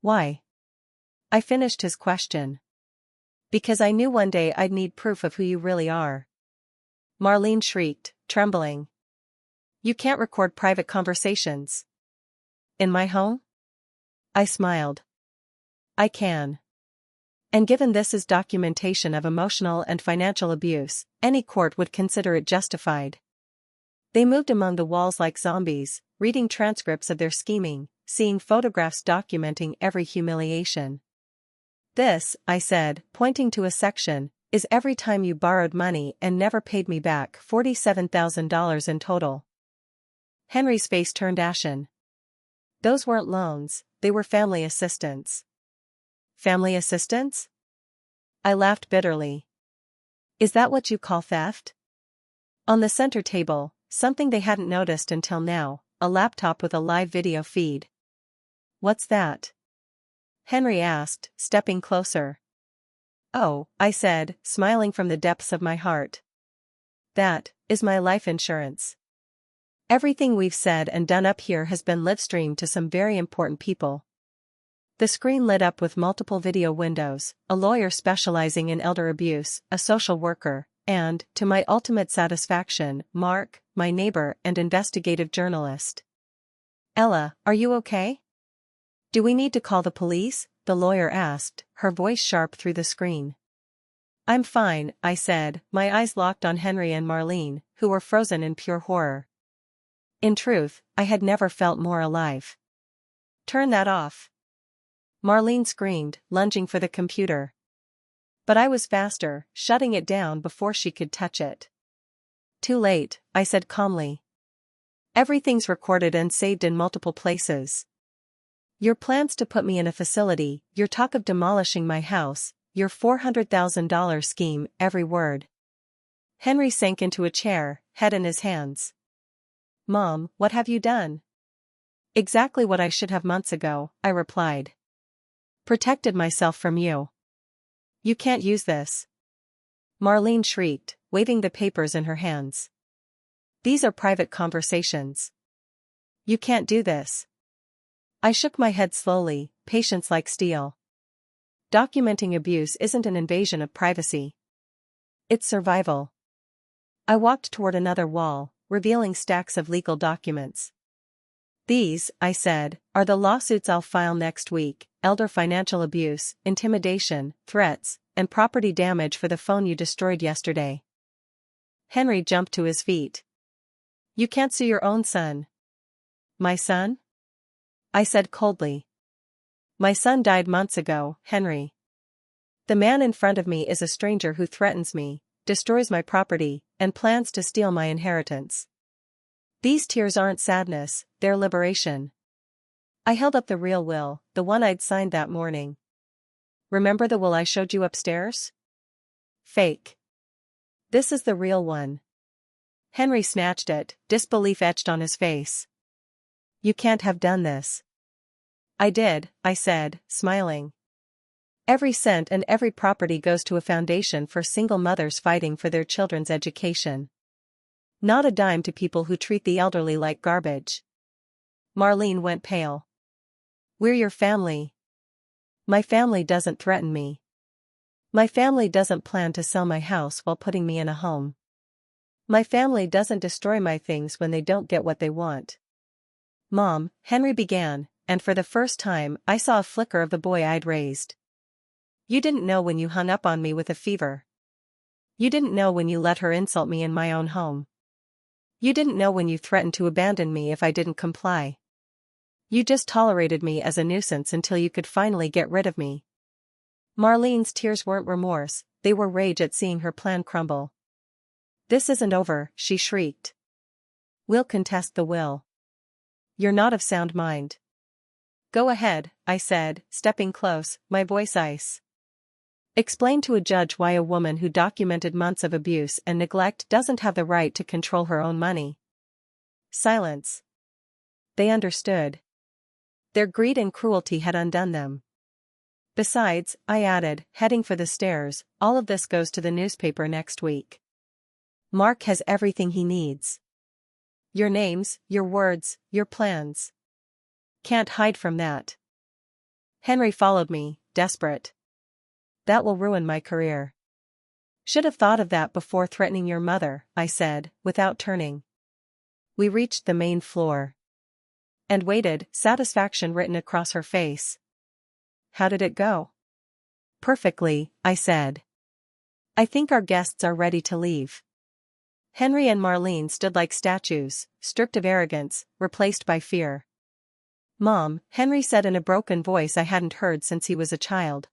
Why? I finished his question. Because I knew one day I'd need proof of who you really are. Marlene shrieked, trembling. You can't record private conversations. In my home? I smiled. I can. And given this is documentation of emotional and financial abuse, any court would consider it justified. They moved among the walls like zombies, reading transcripts of their scheming, seeing photographs documenting every humiliation. This, I said, pointing to a section, is every time you borrowed money and never paid me back, $47,000 in total. Henry's face turned ashen. Those weren't loans, they were family assistance. Family assistance? I laughed bitterly. Is that what you call theft? On the center table, something they hadn't noticed until now, a laptop with a live video feed. What's that? Henry asked, stepping closer. Oh, I said, smiling from the depths of my heart. That is my life insurance. Everything we've said and done up here has been live-streamed to some very important people. The screen lit up with multiple video windows, a lawyer specializing in elder abuse, a social worker, and, to my ultimate satisfaction, Mark, my neighbor and investigative journalist. Ella, are you okay? Do we need to call the police? The lawyer asked, her voice sharp through the screen. I'm fine, I said, my eyes locked on Henry and Marlene, who were frozen in pure horror. In truth, I had never felt more alive. Turn that off. Marlene screamed, lunging for the computer. But I was faster, shutting it down before she could touch it. Too late, I said calmly. Everything's recorded and saved in multiple places. Your plans to put me in a facility, your talk of demolishing my house, your $400,000 scheme, every word. Henry sank into a chair, head in his hands. Mom, what have you done? Exactly what I should have months ago, I replied. Protected myself from you. You can't use this. Marlene shrieked, waving the papers in her hands. These are private conversations. You can't do this. I shook my head slowly, patience like steel. Documenting abuse isn't an invasion of privacy. It's survival. I walked toward another wall, revealing stacks of legal documents. These, I said, are the lawsuits I'll file next week: elder financial abuse, intimidation, threats, and property damage for the phone you destroyed yesterday. Henry jumped to his feet. You can't sue your own son. My son? I said coldly. My son died months ago, Henry. The man in front of me is a stranger who threatens me, destroys my property, and plans to steal my inheritance. These tears aren't sadness, they're liberation. I held up the real will, the one I'd signed that morning. Remember the will I showed you upstairs? Fake. This is the real one. Henry snatched it, disbelief etched on his face. You can't have done this. I did, I said, smiling. Every cent and every property goes to a foundation for single mothers fighting for their children's education. Not a dime to people who treat the elderly like garbage. Marlene went pale. We're your family. My family doesn't threaten me. My family doesn't plan to sell my house while putting me in a home. My family doesn't destroy my things when they don't get what they want. Mom, Henry began, and for the first time I saw a flicker of the boy I'd raised. You didn't know when you hung up on me with a fever. You didn't know when you let her insult me in my own home. You didn't know when you threatened to abandon me if I didn't comply. You just tolerated me as a nuisance until you could finally get rid of me. Marlene's tears weren't remorse, they were rage at seeing her plan crumble. This isn't over, she shrieked. We'll contest the will. You're not of sound mind. Go ahead, I said, stepping close, my voice ice. Explain to a judge why a woman who documented months of abuse and neglect doesn't have the right to control her own money. Silence. They understood. Their greed and cruelty had undone them. Besides, I added, heading for the stairs, all of this goes to the newspaper next week. Mark has everything he needs. Your names, your words, your plans. Can't hide from that. Henry followed me, desperate. That will ruin my career. Should have thought of that before threatening your mother, I said, without turning. We reached the main floor. And waited, satisfaction written across her face. How did it go? Perfectly, I said. I think our guests are ready to leave. Henry and Marlene stood like statues, stripped of arrogance, replaced by fear. Mom, Henry said in a broken voice I hadn't heard since he was a child.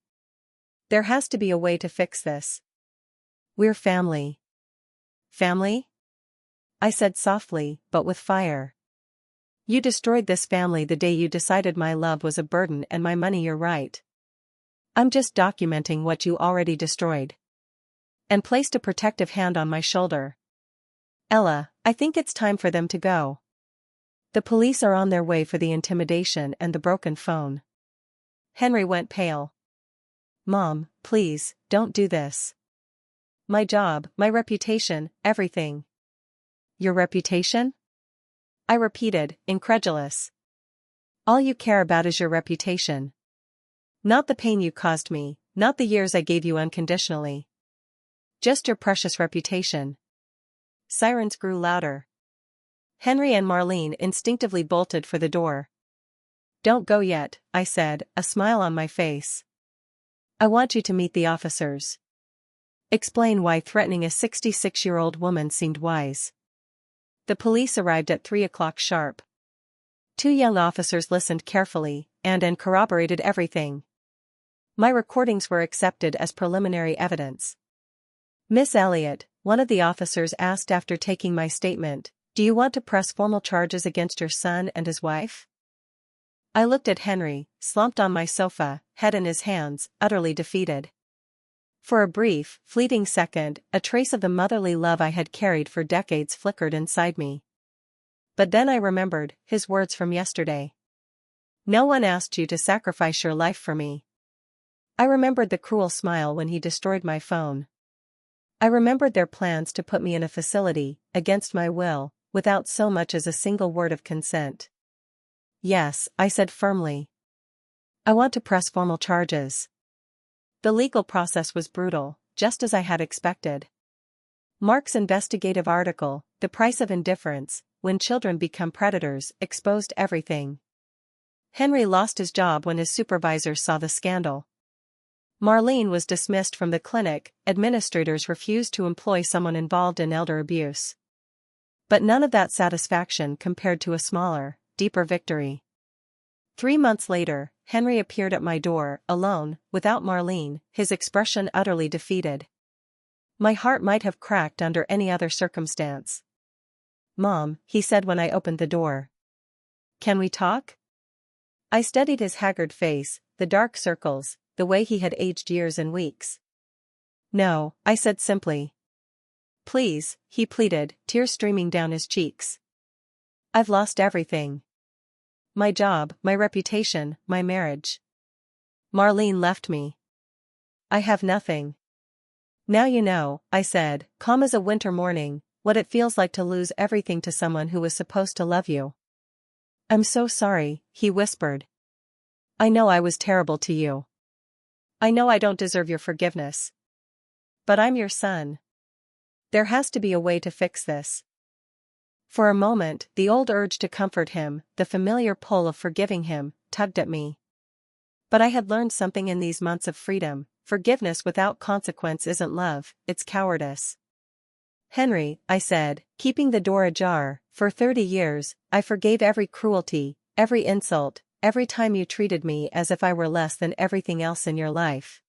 There has to be a way to fix this. We're family. Family? I said softly, but with fire. You destroyed this family the day you decided my love was a burden and my money your right. I'm just documenting what you already destroyed. And placed a protective hand on my shoulder. Ella, I think it's time for them to go. The police are on their way for the intimidation and the broken phone. Henry went pale. Mom, please, don't do this. My job, my reputation, everything. Your reputation? I repeated, incredulous. All you care about is your reputation. Not the pain you caused me, not the years I gave you unconditionally. Just your precious reputation. Sirens grew louder. Henry and Marlene instinctively bolted for the door. Don't go yet, I said, a smile on my face. I want you to meet the officers. Explain why threatening a 66-year-old woman seemed wise. The police arrived at 3 o'clock sharp. 2 young officers listened carefully, and corroborated everything. My recordings were accepted as preliminary evidence. Miss Elliott, one of the officers asked after taking my statement, do you want to press formal charges against your son and his wife? I looked at Henry, slumped on my sofa, head in his hands, utterly defeated. For a brief, fleeting second, a trace of the motherly love I had carried for decades flickered inside me. But then I remembered his words from yesterday. No one asked you to sacrifice your life for me. I remembered the cruel smile when he destroyed my phone. I remembered their plans to put me in a facility, against my will, without so much as a single word of consent. Yes, I said firmly. I want to press formal charges. The legal process was brutal, just as I had expected. Mark's investigative article, The Price of Indifference, When Children Become Predators, exposed everything. Henry lost his job when his supervisors saw the scandal. Marlene was dismissed from the clinic, administrators refused to employ someone involved in elder abuse. But none of that satisfaction compared to a smaller, deeper victory. 3 months later, Henry appeared at my door, alone, without Marlene, his expression utterly defeated. My heart might have cracked under any other circumstance. Mom, he said when I opened the door. Can we talk? I studied his haggard face, the dark circles, the way he had aged years and weeks. No, I said simply. Please, he pleaded, tears streaming down his cheeks. I've lost everything. My job, my reputation, my marriage. Marlene left me. I have nothing. Now you know, I said, calm as a winter morning, what it feels like to lose everything to someone who was supposed to love you. I'm so sorry, he whispered. I know I was terrible to you. I know I don't deserve your forgiveness. But I'm your son. There has to be a way to fix this. For a moment, the old urge to comfort him, the familiar pull of forgiving him, tugged at me. But I had learned something in these months of freedom. Forgiveness without consequence isn't love, it's cowardice. Henry, I said, keeping the door ajar, for 30 years, I forgave every cruelty, every insult, every time you treated me as if I were less than everything else in your life.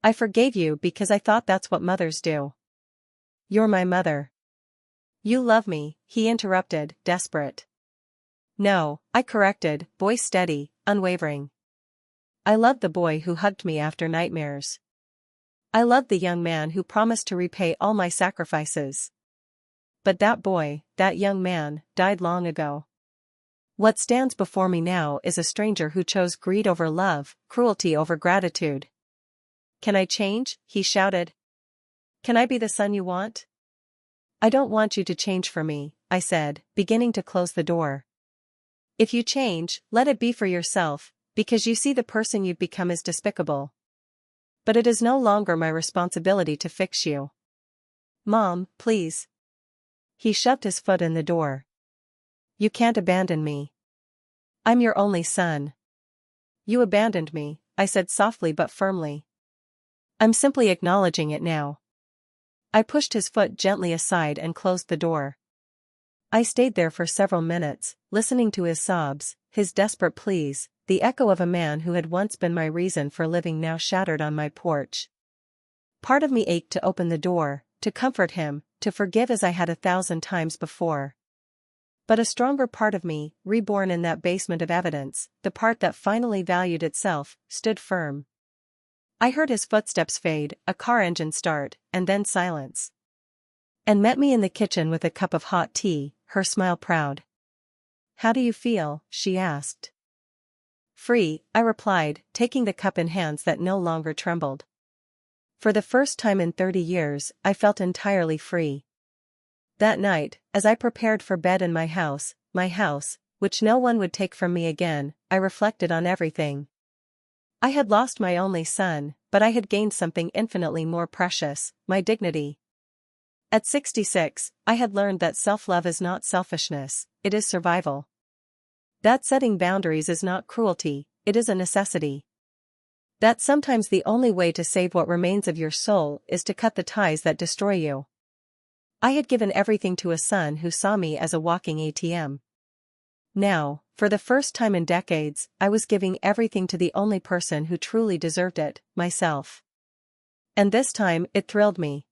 I forgave you because I thought that's what mothers do. You're my mother. You love me, he interrupted, desperate. No, I corrected, voice steady, unwavering. I loved the boy who hugged me after nightmares. I loved the young man who promised to repay all my sacrifices. But that boy, that young man, died long ago. What stands before me now is a stranger who chose greed over love, cruelty over gratitude. Can I change? He shouted. Can I be the son you want? I don't want you to change for me, I said, beginning to close the door. If you change, let it be for yourself, because you see the person you've become is despicable. But it is no longer my responsibility to fix you. Mom, please. He shoved his foot in the door. You can't abandon me. I'm your only son. You abandoned me, I said softly but firmly. I'm simply acknowledging it now. I pushed his foot gently aside and closed the door. I stayed there for several minutes, listening to his sobs, his desperate pleas, the echo of a man who had once been my reason for living now shattered on my porch. Part of me ached to open the door, to comfort him, to forgive as I had 1,000 times before. But a stronger part of me, reborn in that basement of evidence, the part that finally valued itself, stood firm. I heard his footsteps fade, a car engine start, and then silence. And met me in the kitchen with a cup of hot tea, her smile proud. How do you feel? She asked. Free, I replied, taking the cup in hands that no longer trembled. For the first time in 30 years, I felt entirely free. That night, as I prepared for bed in my house, which no one would take from me again, I reflected on everything. I had lost my only son, but I had gained something infinitely more precious, my dignity. At 66, I had learned that self-love is not selfishness, it is survival. That setting boundaries is not cruelty, it is a necessity. That sometimes the only way to save what remains of your soul is to cut the ties that destroy you. I had given everything to a son who saw me as a walking ATM. Now, for the first time in decades, I was giving everything to the only person who truly deserved it, myself. And this time, it thrilled me.